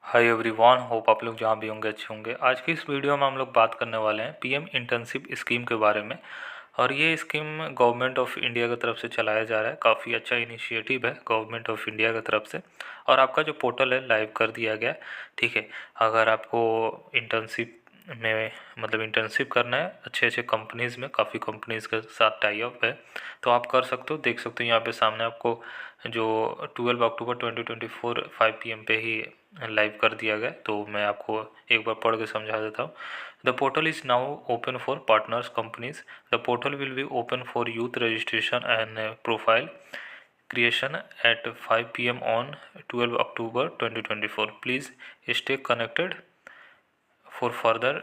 Hi everyone, hope आप लोग जहाँ भी होंगे अच्छे होंगे। आज की इस वीडियो में हम लोग बात करने वाले हैं पीएम इंटर्नशिप स्कीम के बारे में। और ये स्कीम गवर्नमेंट ऑफ इंडिया की तरफ से चलाया जा रहा है। काफ़ी अच्छा इनिशिएटिव है गवर्नमेंट ऑफ इंडिया की तरफ से। और आपका जो पोर्टल है लाइव कर दिया गया है, ठीक है। अगर आपको इंटर्नशिप में इंटर्नशिप करना है अच्छे अच्छे कंपनीज़ में, काफ़ी कंपनीज़ के साथ टाई अप है, तो आप कर सकते हो। देख सकते हो यहाँ पे सामने आपको जो 12 अक्टूबर 2024 5 PM पे ही लाइव कर दिया गया। तो मैं आपको एक बार पढ़ के समझा देता हूँ। The portal is now open for partners companies. The portal will be open for youth registration and profile creation at 5 PM on 12 October 2024. Please stay connected for further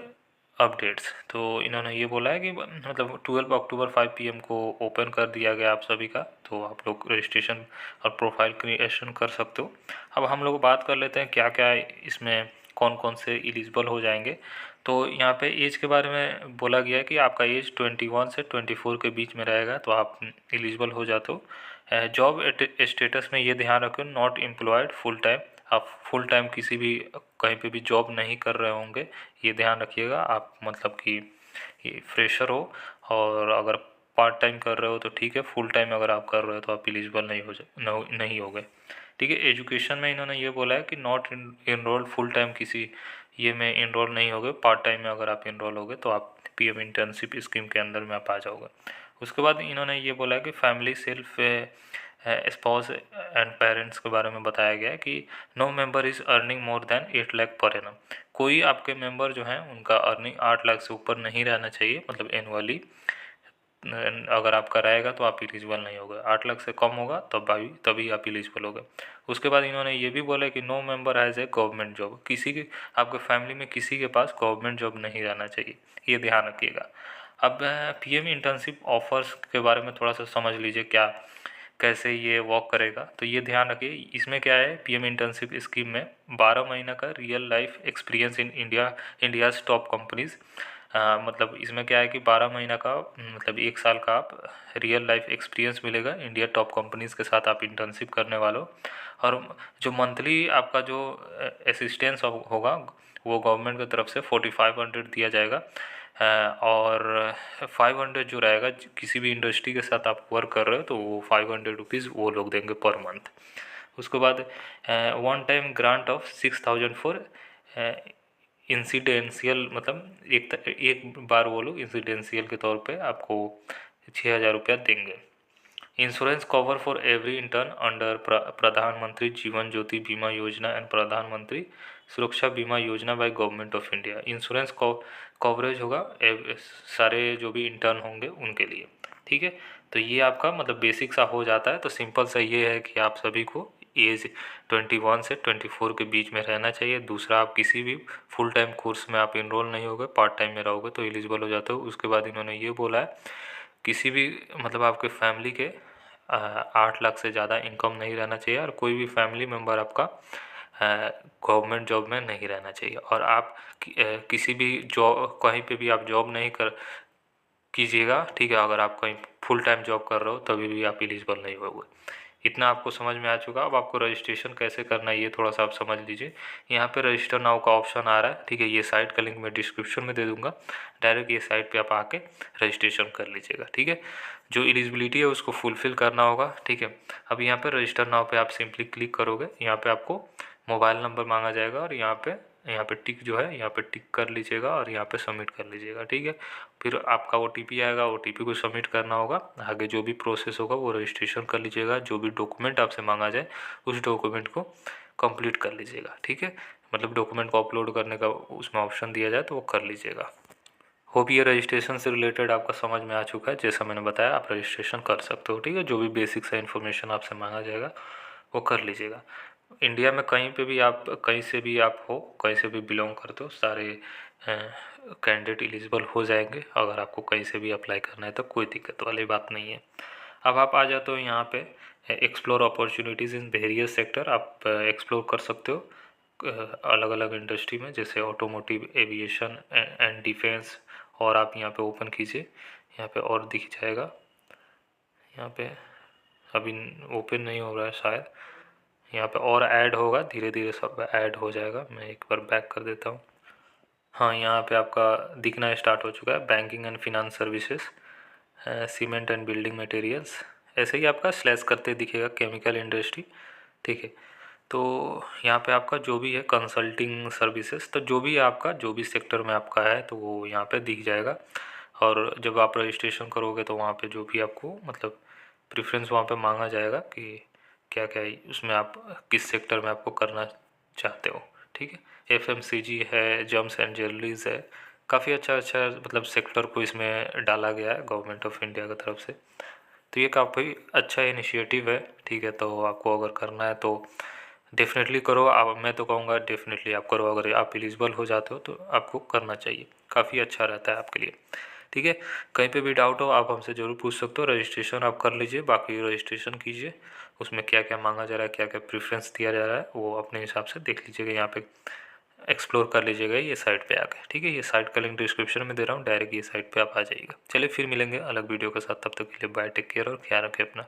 updates. तो इन्होंने ये बोला है कि 12 अक्टूबर 5 PM को ओपन कर दिया गया आप सभी का, तो आप लोग रजिस्ट्रेशन और प्रोफाइल क्रिएशन कर सकते हो। अब हम लोग बात कर लेते हैं क्या क्या इसमें कौन कौन से एलिजिबल हो जाएंगे। तो यहाँ पे एज के बारे में बोला गया है कि आपका एज 21 से 24 के बीच में रहेगा तो आप एलिजिबल हो जाते हो। जॉब स्टेटस में ये ध्यान रखो, नॉट एम्प्लॉयड फुल टाइम। आप फुल टाइम किसी भी कहीं पे भी जॉब नहीं कर रहे होंगे, ये ध्यान रखिएगा। आप कि ये फ्रेशर हो, और अगर पार्ट टाइम कर रहे हो तो ठीक है, फुल टाइम अगर आप कर रहे हो तो आप एलिजिबल नहीं हो नहीं होगे, ठीक है। एजुकेशन में इन्होंने ये बोला है कि नॉट इनरोल्ड फुल टाइम किसी ये में इनरोल नहीं होगे। पार्ट टाइम में अगर आप इनरोल होगे तो आप पीएम इंटर्नशिप स्कीम के अंदर में आप आ जाओगे। उसके बाद इन्होंने ये बोला है कि family self spouse and parents के बारे में बताया गया है कि no member is earning more than 8 lakh per annum. कोई आपके मेंबर जो हैं उनका अर्निंग 8 लाख से ऊपर नहीं रहना चाहिए, एनुअली। अगर आपका रहेगा तो आप एलिजिबल नहीं होगा। 8 लाख से कम होगा तभी आप एलिजिबल होगे। उसके बाद इन्होंने ये भी बोला कि no member has a government job. किसी के आपके फैमिली में किसी के पास गवर्नमेंट जॉब नहीं रहना चाहिए, ये ध्यान रखिएगा। अब पीएम इंटर्नशिप ऑफर्स के बारे में थोड़ा सा समझ लीजिए क्या कैसे ये वर्क करेगा। तो ये ध्यान रखिए, इसमें क्या है, पीएम इंटर्नशिप स्कीम में 12 महीना का real life experience in India's top companies. इसमें क्या है कि 12 महीना का 1 साल का आप रियल लाइफ एक्सपीरियंस मिलेगा इंडिया टॉप कंपनीज़ के साथ आप इंटर्नशिप करने वालों। और जो मंथली आपका जो असिस्टेंस होगा वो गवर्नमेंट की तरफ से 4500 दिया जाएगा। और 500 जो रहेगा, किसी भी इंडस्ट्री के साथ आप वर्क कर रहे हो तो वो 500 रुपीज़ वो लोग देंगे पर मंथ। उसके बाद one time grant of 6000 for incidental, एक बार वो लोग इंसिडेंशियल के तौर पे आपको 6000 रुपया देंगे। Insurance cover for every intern under प्रधानमंत्री जीवन ज्योति बीमा योजना एंड प्रधानमंत्री सुरक्षा बीमा योजना by government of India. Insurance coverage होगा सारे जो भी इंटर्न होंगे उनके लिए, ठीक है। तो ये आपका बेसिक सा हो जाता है। तो सिंपल सा ये है कि आप सभी को एज 21 से 24 के बीच में रहना चाहिए। दूसरा, आप किसी भी फुल टाइम कोर्स में आप इनरोल नहीं होगे, पार्ट टाइम में रहोगे तो एलिजिबल हो जाते हो। उसके बाद इन्होंने ये बोला है किसी भी आपके फैमिली के 8 लाख से ज़्यादा इनकम नहीं रहना चाहिए, और कोई भी फैमिली मेम्बर आपका गवर्नमेंट जॉब में नहीं रहना चाहिए। और आप किसी भी जॉब कहीं पे भी आप जॉब नहीं कर कीजिएगा, ठीक है। अगर आप कहीं फुल टाइम जॉब कर रहे हो तभी भी आप एलिजिबल नहीं होगे। इतना आपको समझ में आ चुका। अब आपको रजिस्ट्रेशन कैसे करना है ये थोड़ा सा आप समझ लीजिए। यहाँ पे रजिस्टर नाउ का ऑप्शन आ रहा है, ठीक है। ये साइट का लिंक मैं डिस्क्रिप्शन में दे दूँगा, डायरेक्ट ये साइट पे आप आके रजिस्ट्रेशन कर लीजिएगा, ठीक है। जो एलिजिबिलिटी है उसको फुलफ़िल करना होगा, ठीक है। अब यहाँ पे रजिस्टर नाउ पे आप सिंपली क्लिक करोगे, यहाँ पे आपको मोबाइल नंबर मांगा जाएगा, और यहाँ पे टिक जो है यहाँ पे टिक कर लीजिएगा और यहाँ पे सबमिट कर लीजिएगा, ठीक है। फिर आपका OTP आएगा, OTP को सबमिट करना होगा। आगे जो भी प्रोसेस होगा वो रजिस्ट्रेशन कर लीजिएगा। जो भी डॉक्यूमेंट आपसे मांगा जाए उस डॉक्यूमेंट को कंप्लीट कर लीजिएगा, ठीक है। डॉक्यूमेंट को अपलोड करने का उसमें ऑप्शन दिया जाए तो वो कर लीजिएगा। होप ये रजिस्ट्रेशन से रिलेटेड आपका समझ में आ चुका है। जैसा मैंने बताया आप रजिस्ट्रेशन कर सकते हो, ठीक है। जो भी बेसिक सा इन्फॉर्मेशन आपसे मांगा जाएगा वो कर लीजिएगा। इंडिया में कहीं पे भी आप कहीं से भी आप हो, कहीं से भी बिलोंग करते हो, सारे कैंडिडेट एलिजिबल हो जाएंगे। अगर आपको कहीं से भी अप्लाई करना है तो कोई दिक्कत वाली बात नहीं है। अब आप आ जाते हो यहाँ पे explore opportunities in various sector. आप एक्सप्लोर कर सकते हो अलग अलग इंडस्ट्री में, जैसे ऑटोमोटिव, एविएशन एंड डिफेंस। और आप यहाँ पे ओपन कीजिए, यहाँ पे और दिख जाएगा। यहाँ पे अभी ओपन नहीं हो रहा है शायद, यहाँ पे और ऐड होगा, धीरे धीरे सब ऐड हो जाएगा। मैं एक बार बैक कर देता हूँ। हाँ, यहाँ पे आपका दिखना स्टार्ट हो चुका है, banking and finance services, cement and building materials, ऐसे ही आपका स्लैश करते दिखेगा, केमिकल इंडस्ट्री। ठीक है, तो यहाँ पे आपका जो भी है कंसल्टिंग सर्विसेज, तो जो भी है आपका, जो भी सेक्टर में आपका है तो वो यहाँ पे दिख जाएगा। और जब आप रजिस्ट्रेशन करोगे तो वहाँ पे जो भी आपको मतलब प्रेफरेंस वहाँ पे मांगा जाएगा कि क्या क्या है उसमें, आप किस सेक्टर में आपको करना चाहते हो। ठीक है, एफएमसीजी है, जम्स एंड ज्वेलरीज है, काफ़ी अच्छा अच्छा मतलब सेक्टर को इसमें डाला गया है गवर्नमेंट ऑफ इंडिया की तरफ से। तो ये काफ़ी अच्छा इनिशिएटिव है। ठीक है, तो आपको अगर करना है तो डेफिनेटली करो। आप, मैं तो कहूँगा डेफिनेटली आप करो, अगर आप एलिजिबल हो जाते हो तो आपको करना चाहिए, काफ़ी अच्छा रहता है आपके लिए। ठीक है, कहीं पे भी डाउट हो आप हमसे ज़रूर पूछ सकते हो। रजिस्ट्रेशन आप कर लीजिए, बाकी रजिस्ट्रेशन कीजिए, उसमें क्या क्या मांगा जा रहा है, क्या क्या प्रेफरेंस दिया जा रहा है, वो अपने हिसाब से देख लीजिएगा, यहाँ पे एक्सप्लोर कर लीजिएगा ये साइट पे आकर। ठीक है, ये साइट का लिंक डिस्क्रिप्शन में दे रहा हूँ, डायरेक्ट ये साइट पे आप आ जाइएगा। चलिए फिर मिलेंगे अलग वीडियो के साथ, तब तक के लिए बाय, टेक केयर और ख्याल रखें अपना।